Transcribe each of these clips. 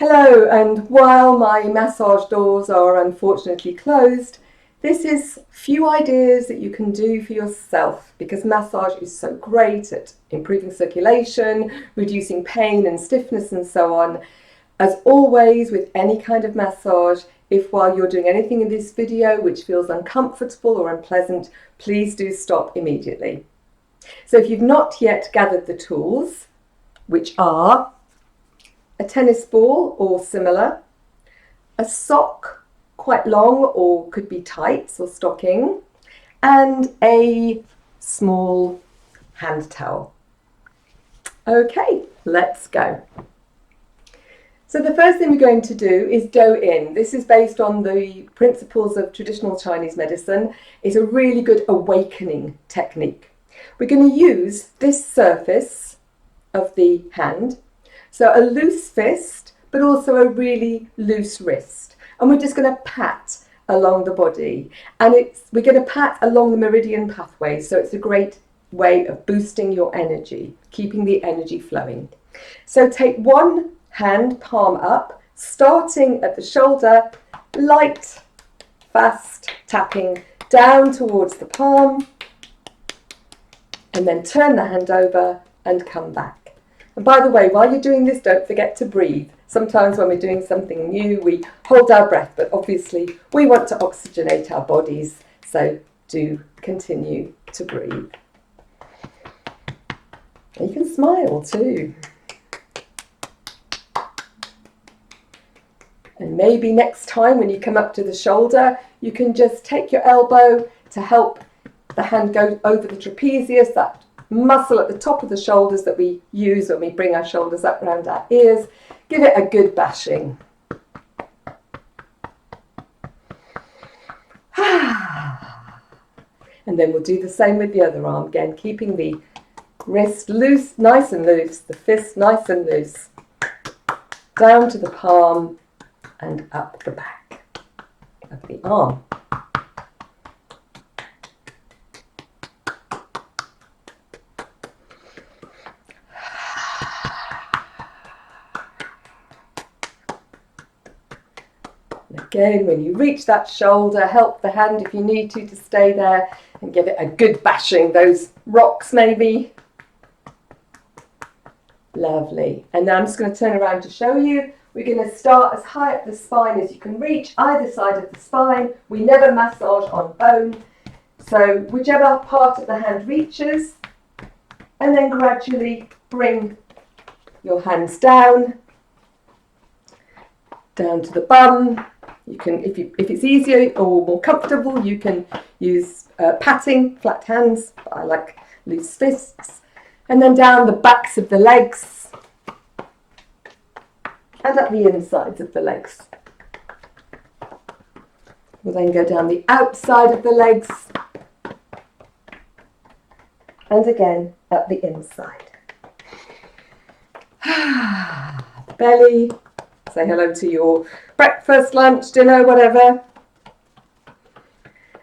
Hello, and while my massage doors are unfortunately closed, this is a few ideas that you can do for yourself because massage is so great at improving circulation, reducing pain and stiffness and so on. As always with any kind of massage, if while you're doing anything in this video which feels uncomfortable or unpleasant, please do stop immediately. So if you've not yet gathered the tools, which are a tennis ball or similar, a sock, quite long or could be tights or stocking, and a small hand towel. Okay, let's go. So the first thing we're going to do is dough in. This is based on the principles of traditional Chinese medicine. It's a really good awakening technique. We're going to use this surface of the hand, so a loose fist, but also a really loose wrist. And we're just going to pat along the body. And we're going to pat along the meridian pathway. So it's a great way of boosting your energy, keeping the energy flowing. So take one hand, palm up, starting at the shoulder, light, fast tapping down towards the palm. And then turn the hand over and come back. And by the way, while you're doing this, don't forget to breathe. Sometimes when we're doing something new, we hold our breath, but obviously we want to oxygenate our bodies, so do continue to breathe. And you can smile too. And maybe next time when you come up to the shoulder, you can just take your elbow to help the hand go over the trapezius, that muscle at the top of the shoulders that we use when we bring our shoulders up around our ears. Give it a good bashing. And then we'll do the same with the other arm again, keeping the wrist loose, nice and loose, the fist nice and loose, down to the palm and up the back of the arm. Again, when you reach that shoulder, help the hand if you need to stay there and give it a good bashing. Those rocks maybe. Lovely. And now I'm just going to turn around to show you. We're going to start as high up the spine as you can reach, either side of the spine. We never massage on bone. So whichever part of the hand reaches, and then gradually bring your hands down to the bum. You can, if it's easier or more comfortable, you can use patting, flat hands, but I like loose fists. And then down the backs of the legs and up the insides of the legs. We'll then go down the outside of the legs and again up the inside. The belly. Say hello to your breakfast, lunch, dinner, whatever.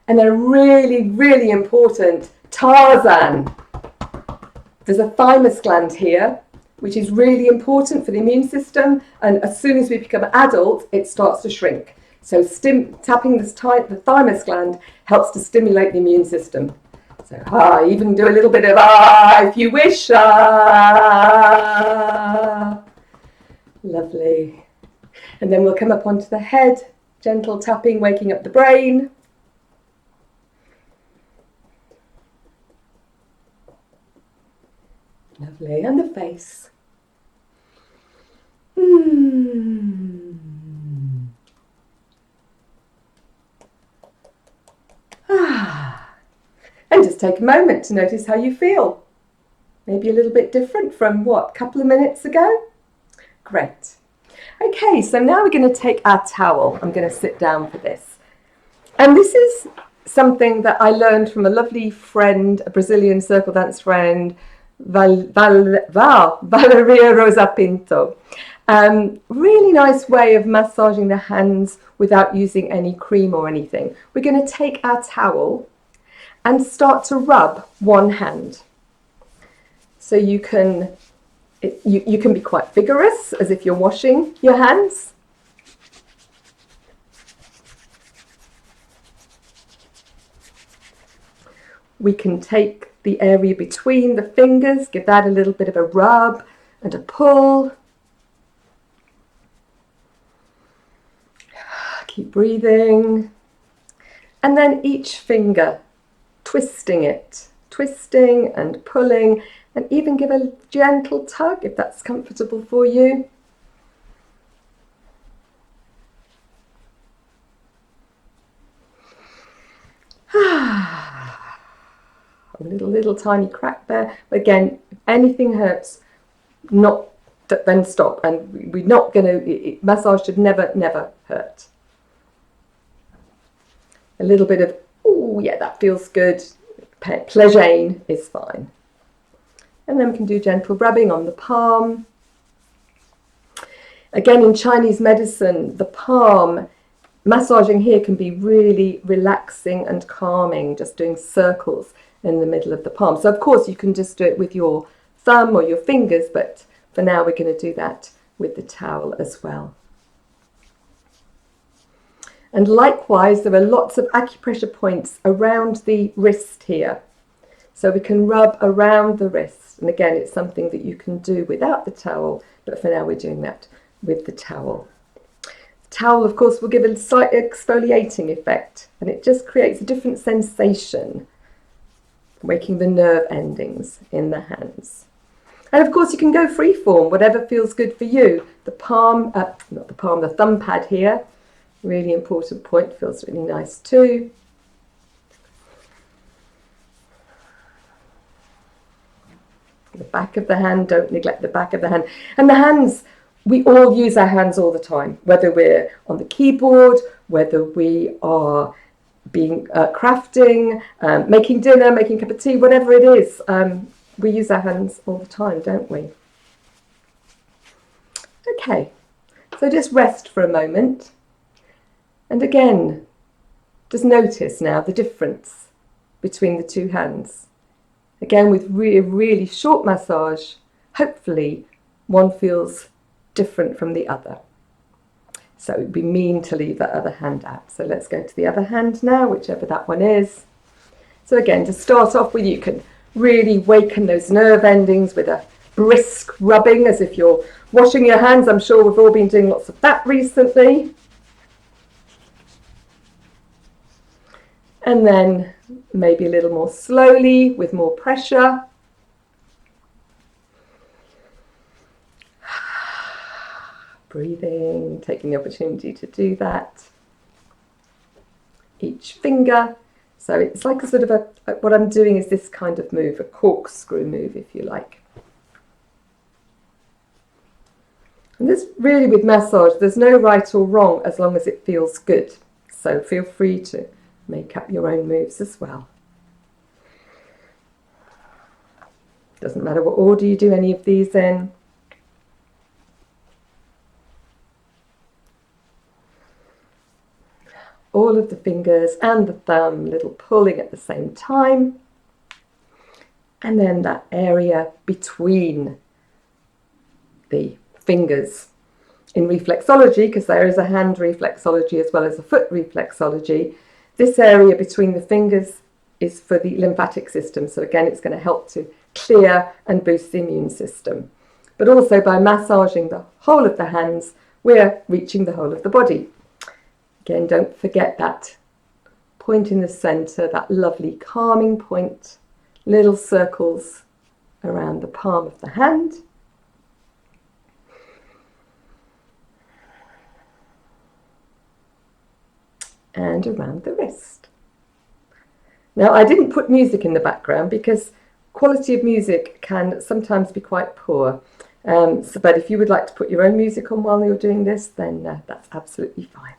And then really, really important, Tarzan. There's a thymus gland here, which is really important for the immune system. And as soon as we become adult, it starts to shrink. So tapping the thymus gland helps to stimulate the immune system. So even do a little bit of if you wish. Lovely. And then we'll come up onto the head, gentle tapping, waking up the brain. Lovely. And the face. And just take a moment to notice how you feel. Maybe a little bit different from a couple of minutes ago? Great. Okay, so now we're going to take our towel. I'm going to sit down for this. And this is something that I learned from a lovely friend, a Brazilian circle dance friend, Valeria Rosa Pinto. Really nice way of massaging the hands without using any cream or anything. We're going to take our towel and start to rub one hand. So you can You can be quite vigorous, as if you're washing your hands. We can take the area between the fingers, give that a little bit of a rub and a pull. Keep breathing. And then each finger, twisting it, twisting and pulling, and even give a gentle tug if that's comfortable for you. A little tiny crack there. Again, if anything hurts, then stop. And we're not going to, massage should never hurt. A little bit of, oh yeah, that feels good. Pleasure is fine. And then we can do gentle rubbing on the palm. Again, in Chinese medicine, the palm, massaging here can be really relaxing and calming, just doing circles in the middle of the palm. So of course you can just do it with your thumb or your fingers, but for now we're going to do that with the towel as well. And likewise, there are lots of acupressure points around the wrist here. So we can rub around the wrist. And again, it's something that you can do without the towel, but for now we're doing that with the towel. The towel, of course, will give a slight exfoliating effect, and it just creates a different sensation, waking the nerve endings in the hands. And of course, you can go freeform, whatever feels good for you. The palm, not the palm, the thumb pad here, really important point, feels really nice too. The back of the hand, don't neglect the back of the hand. And the hands, we all use our hands all the time, whether we're on the keyboard, whether we are crafting, making dinner, making a cup of tea, whatever it is. We use our hands all the time, don't we? Okay, so just rest for a moment. And again, just notice now the difference between the two hands. Again, with really short massage, hopefully one feels different from the other. So it would be mean to leave that other hand out. So let's go to the other hand now, whichever that one is. So again, to start off with, you can really waken those nerve endings with a brisk rubbing, as if you're washing your hands. I'm sure we've all been doing lots of that recently. And then maybe a little more slowly with more pressure. Breathing, taking the opportunity to do that. Each finger. So it's like a sort of what I'm doing is this kind of move, a corkscrew move, if you like. And this really, with massage, there's no right or wrong as long as it feels good. So feel free to make up your own moves as well. Doesn't matter what order you do any of these in. All of the fingers and the thumb, little pulling at the same time. And then that area between the fingers. In reflexology, because there is a hand reflexology as well as a foot reflexology, this area between the fingers is for the lymphatic system. So again, it's going to help to clear and boost the immune system. But also by massaging the whole of the hands, we're reaching the whole of the body. Again, don't forget that point in the center, that lovely calming point, little circles around the palm of the hand. And around the wrist. Now, I didn't put music in the background because quality of music can sometimes be quite poor. But if you would like to put your own music on while you're doing this, then that's absolutely fine.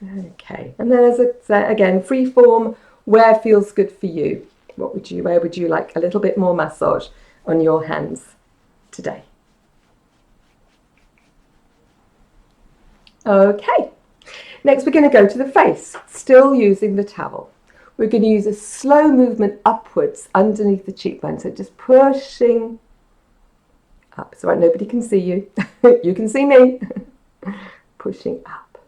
Okay, and then as I said, again, free form, where feels good for you. Where would you like a little bit more massage on your hands today? Okay, next we're going to go to the face, still using the towel. we're going to use a slow movement upwards underneath the cheekbone. So just pushing up. It's all right, nobody can see you. You can see me. Pushing up.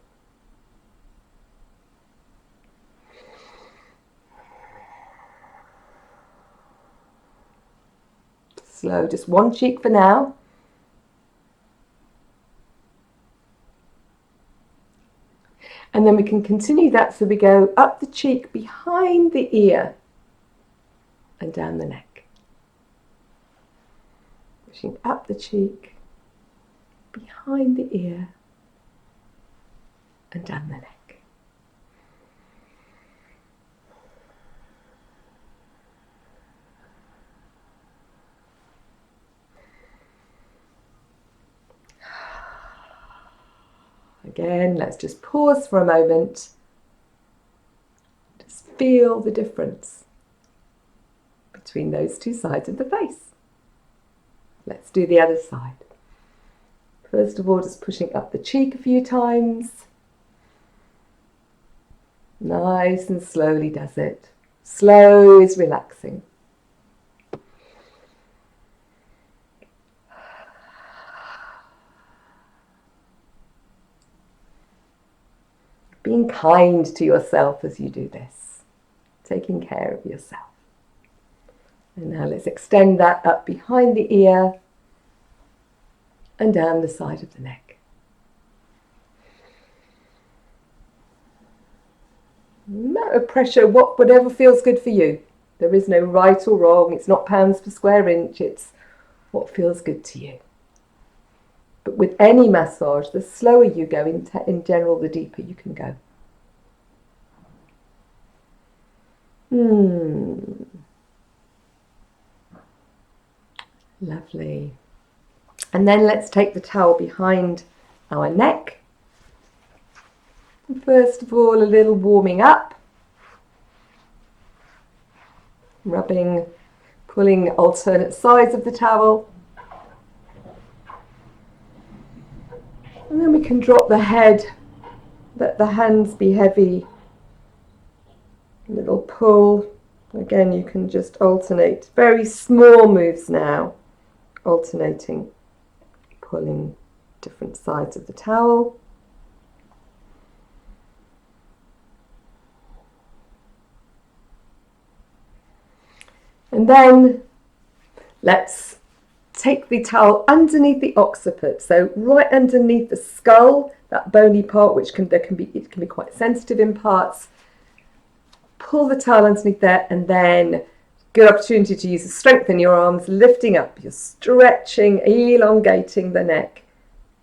Slow, just one cheek for now. And then we can continue that, so we go up the cheek, behind the ear, and down the neck. Pushing up the cheek, behind the ear, and down the neck. Again, let's just pause for a moment. Just feel the difference between those two sides of the face. Let's do the other side. First of all, just pushing up the cheek a few times. Nice and slowly does it. Slow is relaxing. Being kind to yourself as you do this, taking care of yourself. And now let's extend that up behind the ear and down the side of the neck. No pressure, whatever feels good for you. There is no right or wrong. It's not pounds per square inch. It's what feels good to you. But with any massage, the slower you go, in general, the deeper you can go. Lovely. And then let's take the towel behind our neck. First of all, a little warming up. Rubbing, pulling alternate sides of the towel. And then we can drop the head, let the hands be heavy. A little pull. Again, you can just alternate. Very small moves now. Alternating, pulling different sides of the towel. And then let's take the towel underneath the occiput, so right underneath the skull, that bony part, which it can be quite sensitive in parts. Pull the towel underneath there, and then good opportunity to use the strength in your arms, lifting up. You're stretching, elongating the neck,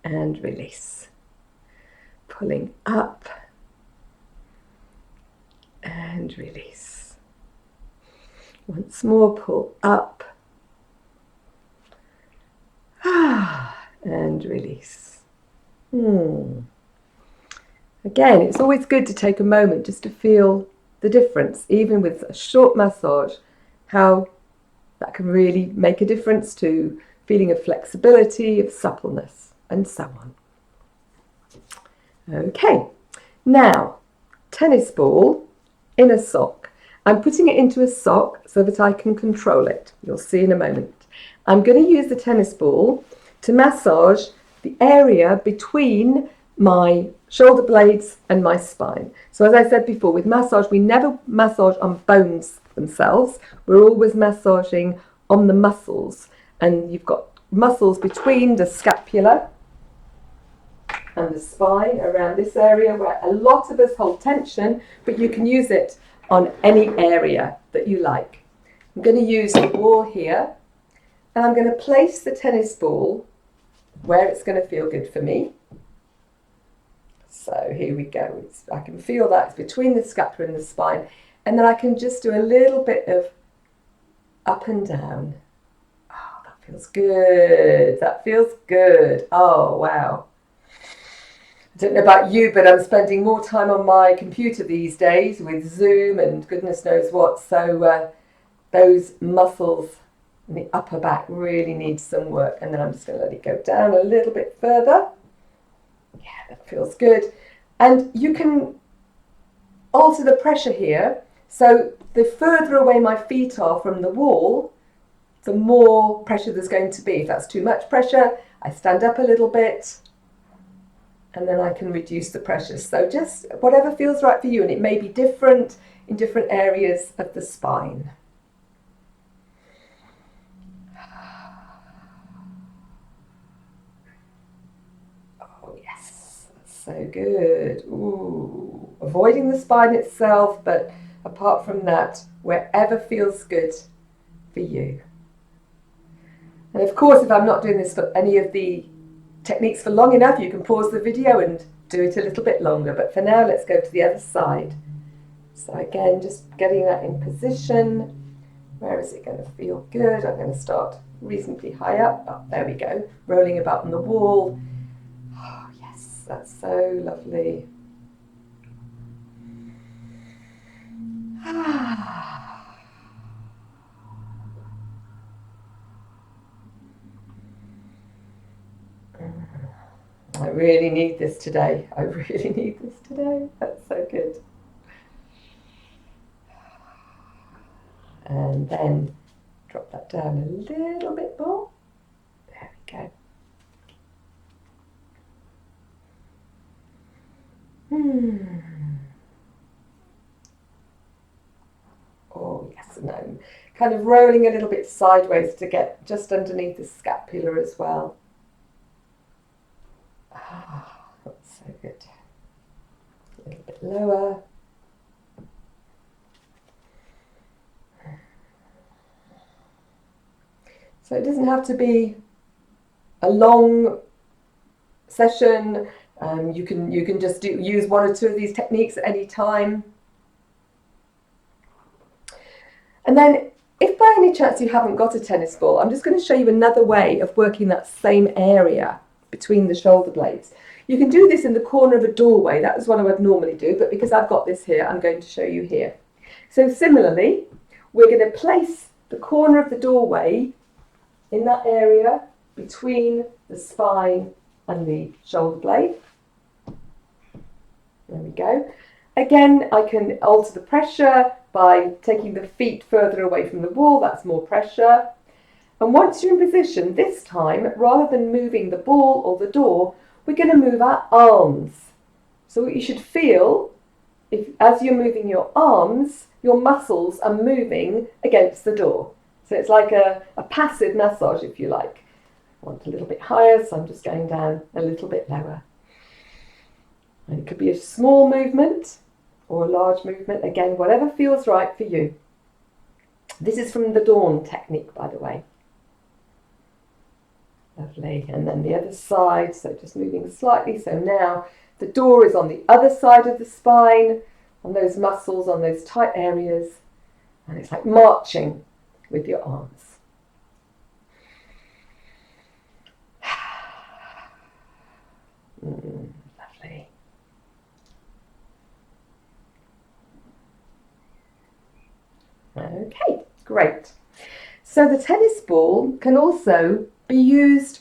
and release. Pulling up and release. Once more, pull up and release. Again, it's always good to take a moment just to feel the difference, even with a short massage, how that can really make a difference to feeling of flexibility, of suppleness, and so on. Okay, now, tennis ball in a sock. I'm putting it into a sock so that I can control it. You'll see in a moment. I'm going to use the tennis ball to massage the area between my shoulder blades and my spine. So as I said before, with massage, we never massage on bones themselves. We're always massaging on the muscles. And you've got muscles between the scapula and the spine around this area where a lot of us hold tension, but you can use it on any area that you like. I'm going to use the wall here, and I'm going to place the tennis ball where it's going to feel good for me. So here we go. I can feel that it's between the scapula and the spine, and then I can just do a little bit of up and down. Oh, that feels good. That feels good. Oh, wow. I don't know about you, but I'm spending more time on my computer these days with Zoom and goodness knows what. So those muscles in the upper back really need some work. And then I'm just going to let it go down a little bit further. Yeah, that feels good. And you can alter the pressure here. So the further away my feet are from the wall, the more pressure there's going to be. If that's too much pressure, I stand up a little bit and then I can reduce the pressure. So just whatever feels right for you, and it may be different in different areas of the spine. Oh yes, that's so good. Ooh, avoiding the spine itself, but apart from that, wherever feels good for you. And of course, if I'm not doing this for any of the techniques for long enough, you can pause the video and do it a little bit longer. But for now, let's go to the other side. So again, just getting that in position. Where is it going to feel good? I'm going to start reasonably high up. Oh, there we go. Rolling about on the wall. Oh, yes, that's so lovely. I really need this today. I really need this today. That's so good. And then drop that down a little bit more. There we go. Oh yes, and I'm kind of rolling a little bit sideways to get just underneath the scapula as well. Ah, that's so good. A little bit lower. So it doesn't have to be a long session. You can just use one or two of these techniques at any time. And then if by any chance you haven't got a tennis ball, I'm just going to show you another way of working that same area between the shoulder blades. You can do this in the corner of a doorway. That is what I would normally do, but because I've got this here, I'm going to show you here. So similarly, we're going to place the corner of the doorway in that area between the spine and the shoulder blade. There we go. Again, I can alter the pressure by taking the feet further away from the wall. That's more pressure. And once you're in position, this time, rather than moving the ball or the door, we're going to move our arms. So what you should feel, as you're moving your arms, your muscles are moving against the door. So it's like a passive massage, if you like. I want a little bit higher, so I'm just going down a little bit lower. And it could be a small movement or a large movement. Again, whatever feels right for you. This is from the Dawn technique, by the way. Lovely. And then the other side, so just moving slightly. So now the door is on the other side of the spine, on those muscles, on those tight areas. And it's like marching with your arms. Lovely. Okay, great. So the tennis ball can also be used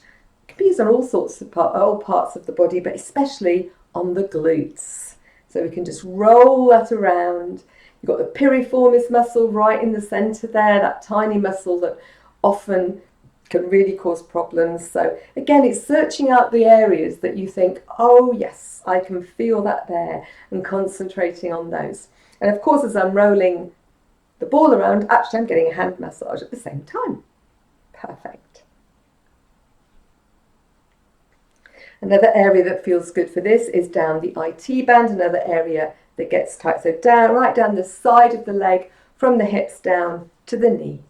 on all sorts of all parts of the body, but especially on the glutes. So we can just roll that around. You've got the piriformis muscle right in the center there, that tiny muscle that often can really cause problems. So again, it's searching out the areas that you think, oh yes, I can feel that there, and concentrating on those. And of course, as I'm rolling the ball around, actually I'm getting a hand massage at the same time. Perfect. Another area that feels good for this is down the IT band, another area that gets tight. So down, right down the side of the leg, from the hips down to the knee.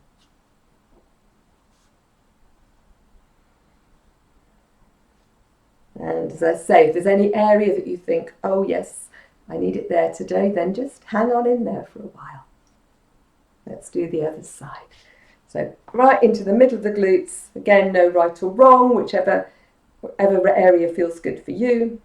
And as I say, if there's any area that you think, oh yes, I need it there today, then just hang on in there for a while. Let's do the other side. So right into the middle of the glutes. Again, no right or wrong, whatever area feels good for you.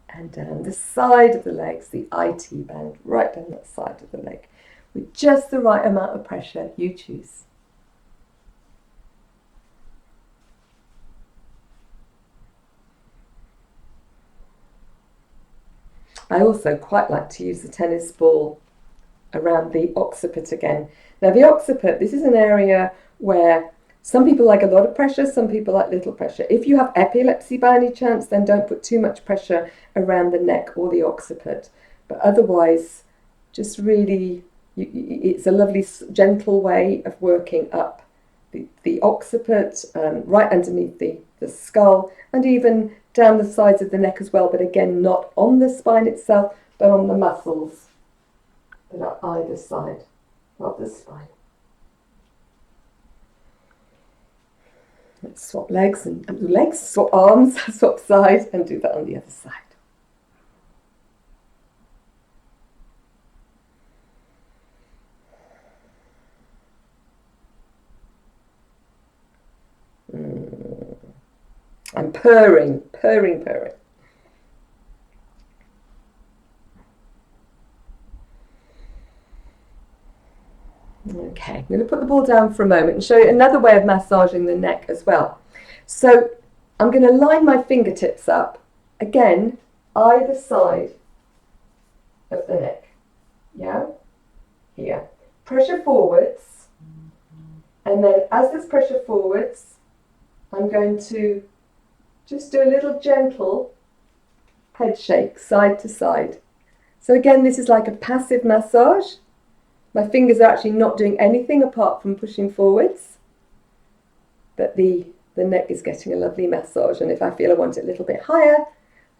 And down the side of the legs, the IT band, right down that side of the leg, with just the right amount of pressure you choose. I also quite like to use the tennis ball around the occiput again. Now the occiput, this is an area where some people like a lot of pressure, some people like little pressure. If you have epilepsy by any chance, then don't put too much pressure around the neck or the occiput. But otherwise, just really, it's a lovely gentle way of working up the occiput, right underneath the skull, and even down the sides of the neck as well, but again, not on the spine itself, but on the muscles that are either side of the spine. Let's swap legs and do legs, swap arms, swap sides, and do that on the other side. I'm purring. Okay, I'm going to put the ball down for a moment and show you another way of massaging the neck as well. So I'm going to line my fingertips up, again, either side of the neck. Yeah? Here. Pressure forwards. And then as there's pressure forwards, I'm going to just do a little gentle head shake, side to side. So again, this is like a passive massage. My fingers are actually not doing anything apart from pushing forwards. But the neck is getting a lovely massage. And if I feel I want it a little bit higher,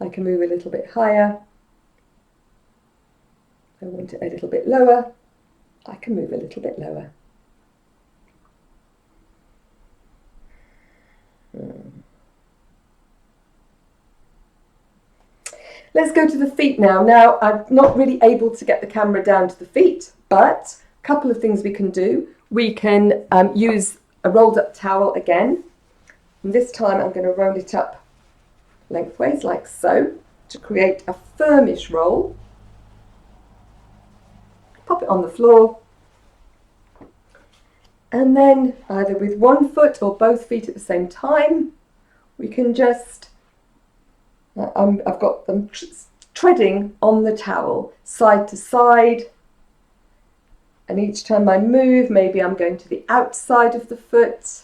I can move a little bit higher. If I want it a little bit lower, I can move a little bit lower. Let's go to the feet now. Now, I'm not really able to get the camera down to the feet, but a couple of things we can do. We can use a rolled up towel again. And this time I'm going to roll it up lengthways like so to create a firmish roll. Pop it on the floor. And then either with one foot or both feet at the same time, we can just, I've got them treading on the towel, side to side. And each time I move, maybe I'm going to the outside of the foot.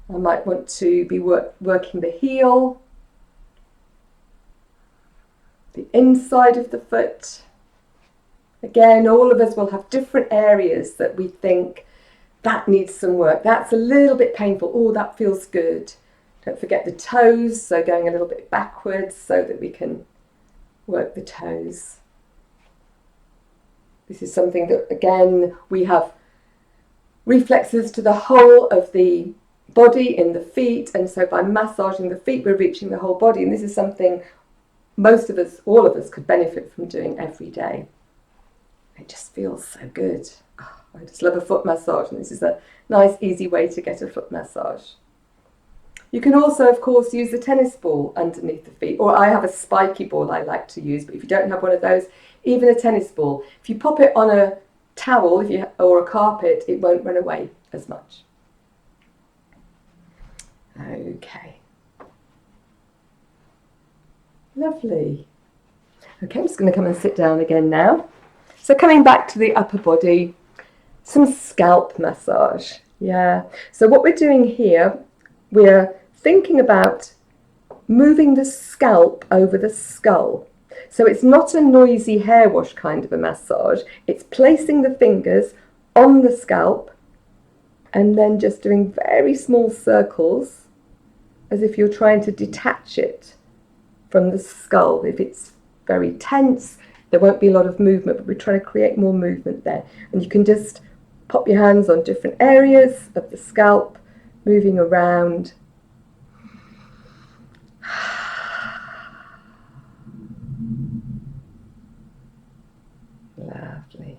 I might want to be working the heel, the inside of the foot. Again, all of us will have different areas that we think that needs some work. That's a little bit painful. Oh, that feels good. Don't forget the toes, so going a little bit backwards so that we can work the toes. This is something that, again, we have reflexes to the whole of the body in the feet, and so by massaging the feet, we're reaching the whole body, and this is something most of us, all of us, could benefit from doing every day. It just feels so good. Oh, I just love a foot massage, and this is a nice, easy way to get a foot massage. You can also, of course, use the tennis ball underneath the feet, or I have a spiky ball I like to use, but if you don't have one of those, even a tennis ball, if you pop it on a towel or a carpet, it won't run away as much. Okay. Lovely. Okay, I'm just going to come and sit down again now. So coming back to the upper body, some scalp massage. Yeah. So what we're doing here, we're thinking about moving the scalp over the skull. So it's not a noisy hair wash kind of a massage. It's placing the fingers on the scalp and then just doing very small circles as if you're trying to detach it from the skull. If it's very tense, there won't be a lot of movement, but we're trying to create more movement there. And you can just pop your hands on different areas of the scalp, moving around. Lovely.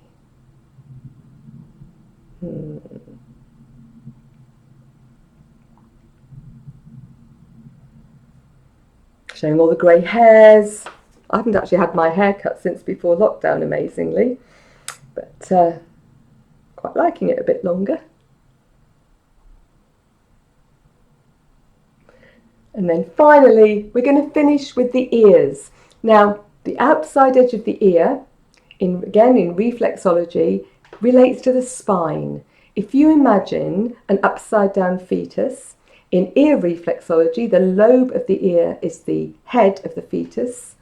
Showing all the grey hairs. I haven't actually had my hair cut since before lockdown, amazingly, but quite liking it a bit longer. And then finally, we're going to finish with the ears. Now, the outside edge of the ear, again in reflexology, relates to the spine. If you imagine an upside down fetus, in ear reflexology, the lobe of the ear is the head of the fetus,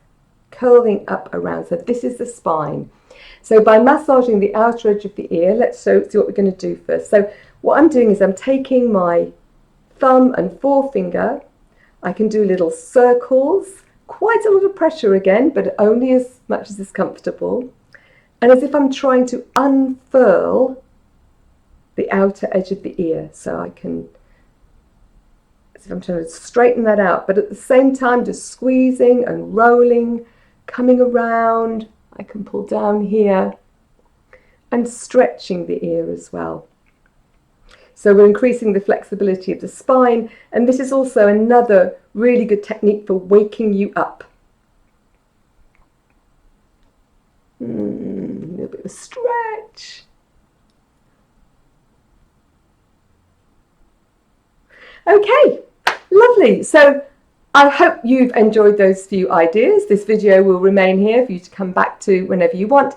curling up around. So this is the spine. So by massaging the outer edge of the ear, let's see what we're going to do first. So what I'm doing is I'm taking my thumb and forefinger. I can do little circles, quite a lot of pressure again, but only as much as is comfortable. And as if I'm trying to unfurl the outer edge of the ear. So I can, as if I'm trying to straighten that out, but at the same time just squeezing and rolling, coming around. I can pull down here and stretching the ear as well. So we're increasing the flexibility of the spine, and this is also another really good technique for waking you up. A little bit of a stretch. Okay, lovely. So I hope you've enjoyed those few ideas. This video will remain here for you to come back to whenever you want.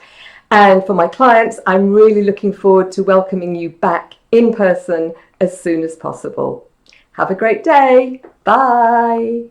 And for my clients, I'm really looking forward to welcoming you back in person as soon as possible. Have a great day. Bye.